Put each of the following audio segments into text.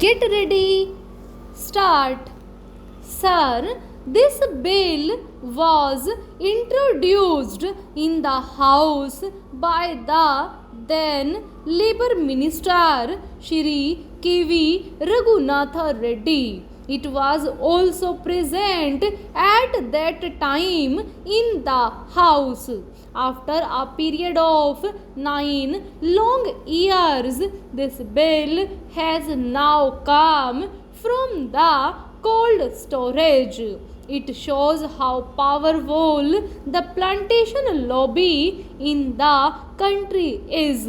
Get ready. Start. Sir, this bill was introduced in the House by the then Labour Minister Shri K.V. Raghunatha Reddy. It was also present at that time in the House. After a period of 9 long years, this bill has now come from the cold storage. It shows how powerful the plantation lobby in the country is.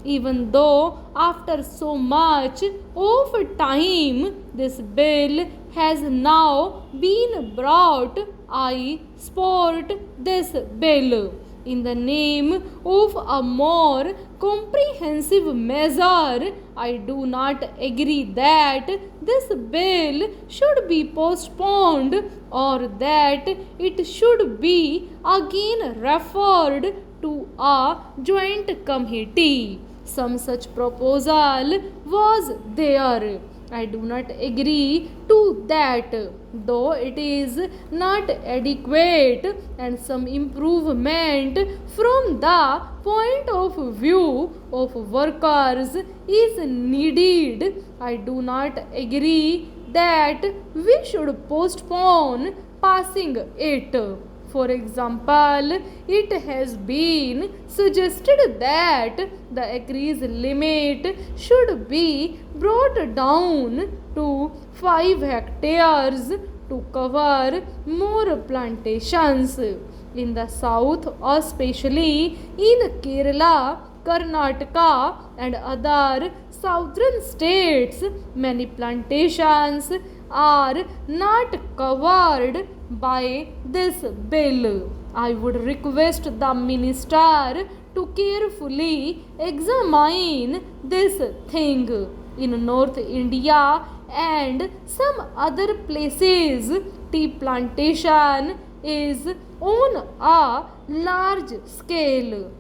Even though after so much of time this bill has now been brought, I support this bill in the name of a more comprehensive measure. I do not agree that this bill should be postponed or that it should be again referred to a joint committee. Some such proposal was there. I do not agree to that, though it is not adequate and some improvement from the point of view of workers is needed. I do not agree that we should postpone passing it. For example, it has been suggested that the acreage limit should be brought down to 5 hectares to cover more plantations. In the south, especially in Kerala, Karnataka, and other southern states, many plantations are not covered by this bill. I would request the minister to carefully examine this thing. In North India and some other places, tea plantation is on a large scale.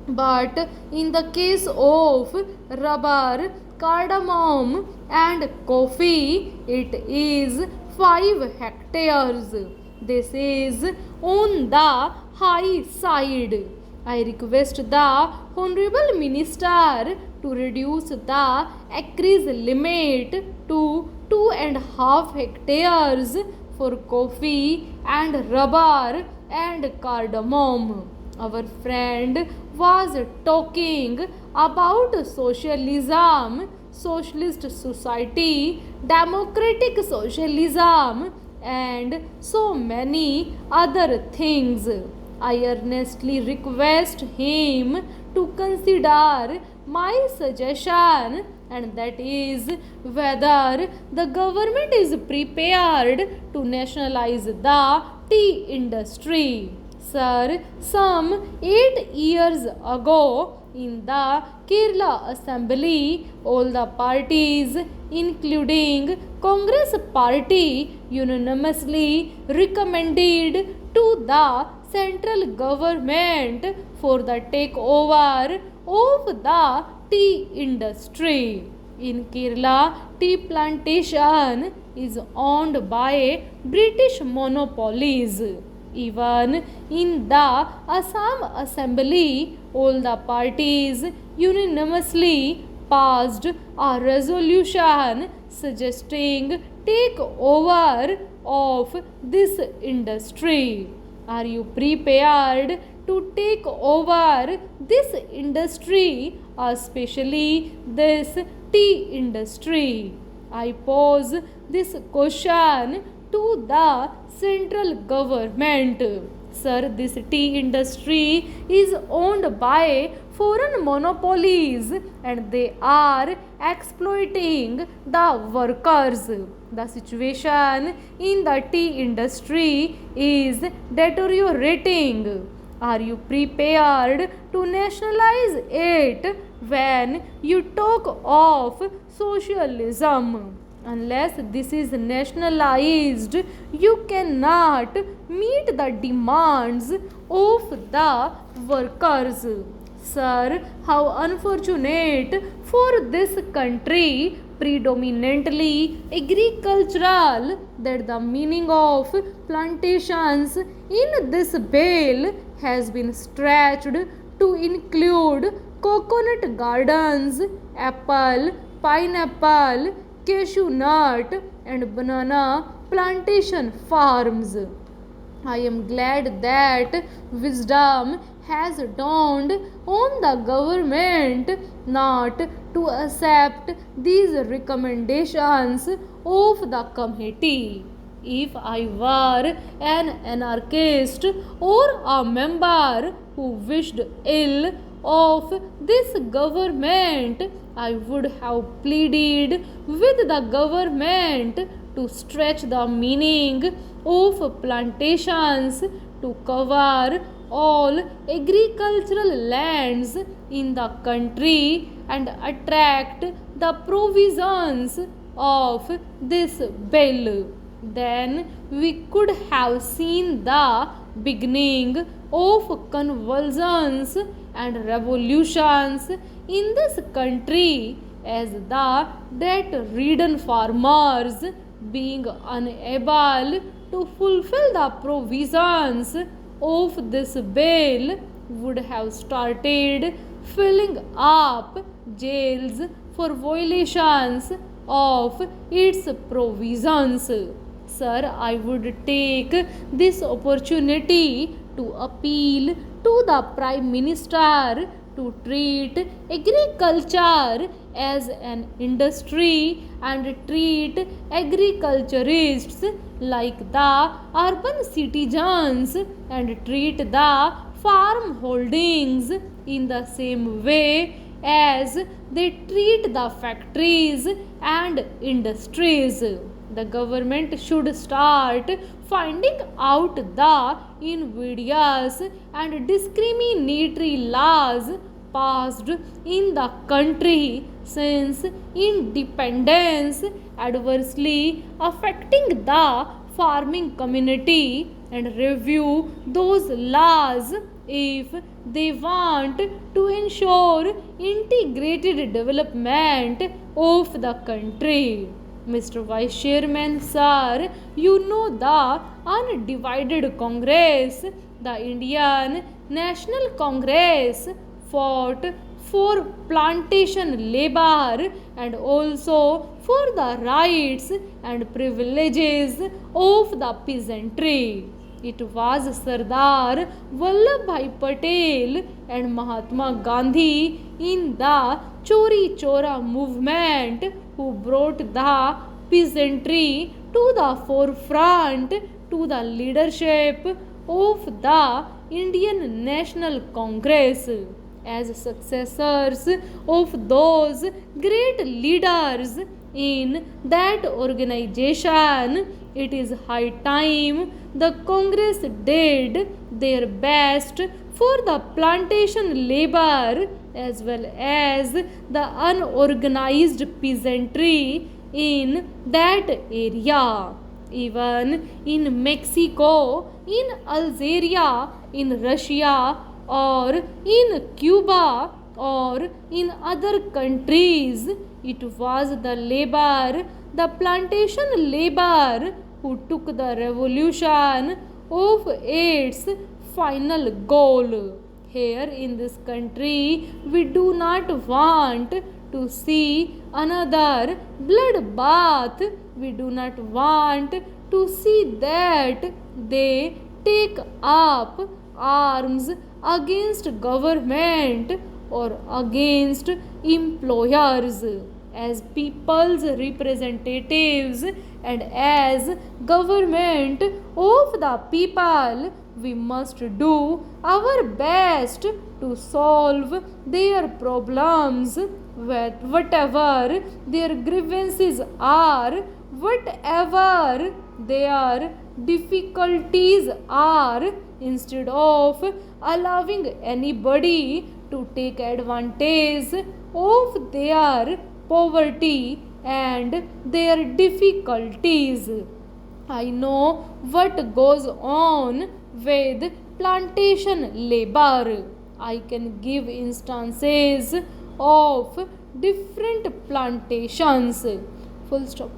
But in the case of rubber, cardamom, and coffee, it is 5 hectares. This is on the high side. I request the Honorable Minister to reduce the acreage limit to 2.5 hectares for coffee and rubber and cardamom. Our friend was talking about socialism, socialist society, democratic socialism, and so many other things. I earnestly request him to consider my suggestion, and that is whether the government is prepared to nationalize the tea industry. Sir, some 8 years ago in the Kerala Assembly, all the parties, including Congress Party, unanimously recommended to the central government for the takeover of the tea industry. In Kerala, tea plantation is owned by British monopolies. Even in the Assam Assembly, all the parties unanimously passed a resolution suggesting takeover of this industry. Are you prepared to take over this industry, especially this tea industry? I pose this question to the central government. Sir, this tea industry is owned by foreign monopolies and they are exploiting the workers. The situation in the tea industry is deteriorating. Are you prepared to nationalize it when you talk of socialism? Unless this is nationalized, you cannot meet the demands of the workers. Sir, how unfortunate for this country predominantly agricultural, that the meaning of plantations in this bill has been stretched to include coconut gardens, apple, pineapple, cashew nut, and banana plantation farms. I am glad that wisdom has dawned on the government not to accept these recommendations of the committee. If I were an anarchist or a member who wished ill of this government, I would have pleaded with the government to stretch the meaning of plantations to cover all agricultural lands in the country and attract the provisions of this bill. Then we could have seen the beginning of convulsions and revolutions in this country, as the debt-ridden farmers, being unable to fulfill the provisions of this bill, would have started filling up jails for violations of its provisions. Sir, I would take this opportunity to appeal to the Prime Minister to treat agriculture as an industry and treat agriculturists like the urban citizens and treat the farm holdings in the same way as they treat the factories and industries. The government should start finding out the invidious and discriminatory laws passed in the country since independence, adversely affecting the farming community, and review those laws if they want to ensure integrated development of the country. Mr. Vice Chairman, sir, you know the undivided Congress, the Indian National Congress, fought for plantation labor and also for the rights and privileges of the peasantry. It was Sardar Vallabhbhai Patel and Mahatma Gandhi in the Chori Chora movement who brought the peasantry to the forefront to the leadership of the Indian National Congress. As successors of those great leaders in that organization, it is high time the Congress did their best for the plantation labor as well as the unorganized peasantry in that area. Even in Mexico, in Algeria, in Russia, or in Cuba, or in other countries, it was the labor, the plantation labor, who took the revolution of its final goal. Here in this country, we do not want to see another bloodbath. We do not want to see that they take up arms against government or against employers. As people's representatives and as government of the people, we must do our best to solve their problems, whatever their grievances are, whatever their difficulties are, instead of allowing anybody to take advantage of their poverty and their difficulties. I know what goes on with plantation labor. I can give instances of different plantations. Full stop.